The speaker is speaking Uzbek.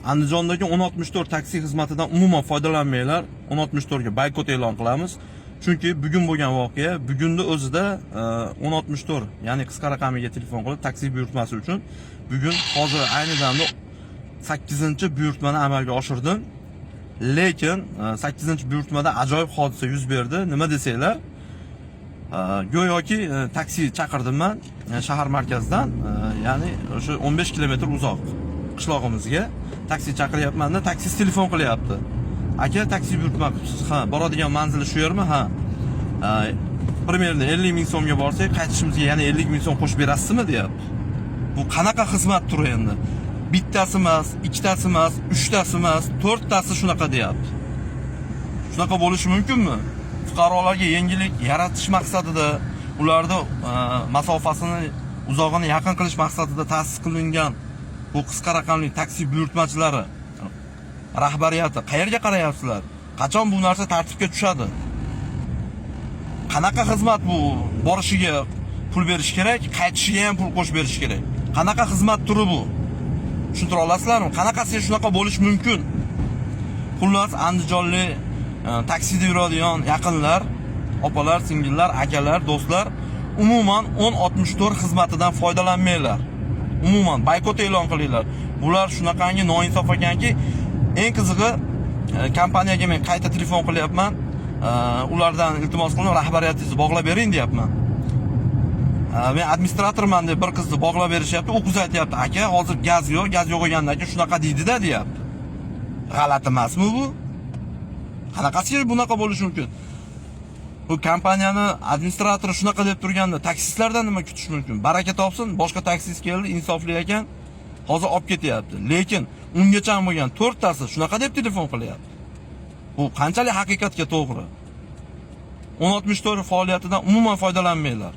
Andijondagi 1064 taksi xizmatidan umuman foydalanmanglar. 1064 ga boykot e'lon qilamiz. Chunki bugun bo'lgan voqea, bugunning o'zida 1064, ya'ni qisqa raqamiga telefon qilib taksi buyurtmasi uchun bugun hozir ayni damda 8-buyurtmani amalga oshirdim. Lekin 8-buyurtmada ajoyib hodisa yuz berdi. Nima desanglar? Go'yoki taksi chaqirdim men shahar markazidan, ya'ni o'sha 15 kilometr uzoq qishlog'imizga taksi chaqiryapman-da, taksist telefon qilyapti. Aka, taksi buyurtma qilibsiz. Ha, boradigan manzili shu yermi? Ha. Примерно 50 ming so'mga borsak, qaytishimizga yana 50 ming so'm qo'shib berasizmi, deyapti. Bu qanaqa xizmat tur endi? Bittasi emas, ikkitasi emas, uchtasi emas, to'rttasi shunaqa deyapti. Shunaqa bo'lishi mumkinmi? Fuqarolarga yengillik yaratish maqsadida, ularda masofasini uzog'ini yaqin qilish maqsadida ta'sis qilingan bu qisqa raqamli taksi buyurtmachilari rahbariyati qayerga qarayapsizlar? Qachon bu narsa tartibga tushadi? Qanaqa xizmat bu? Borishiga pul berish kerak, qaytishiga ham pul qo'shib berish kerak. Qanaqa xizmat turi bu? Tushuntira olasizlarmi? Qanaqasi shunaqa bo'lish mumkin? Xullas, andijonlik taksida yuradigan yaqinlar, opalar, singillar, akalar, do'stlar, umuman 1064 xizmatidan foydalanmanglar. Umuman boykot e'lon qilinglar. Bular shunaqangi noinsof ekanki, eng qizig'i kompaniyaga men qayta telefon qilyapman. Ulardan iltimos qilib rahbariyatingizni bog'lab bering, deyapman. Men administratorman deb bir qizni bog'lab berishyapti. U qiz aytayapti, aka, hozir gaz yo'qogandan keyin shunaqa deydi-da, deyapti. G'alati emasmi bu? Qanaqasiga bunaqa bo'lishi mumkin? Bu kompaniyani administratori shunaqa deb turganda taksistlardan nima kutish mumkin? Baraka topsin, boshqa taksist keldi, insofli ekan, hozir olib ketyapti. Lekin ungacha bo'lgan 4 tasi shunaqa deb telefon qilyapti. Bu qanchalik haqiqatga to'g'ri? 1064 faoliyatidan umuman foydalanmanglar.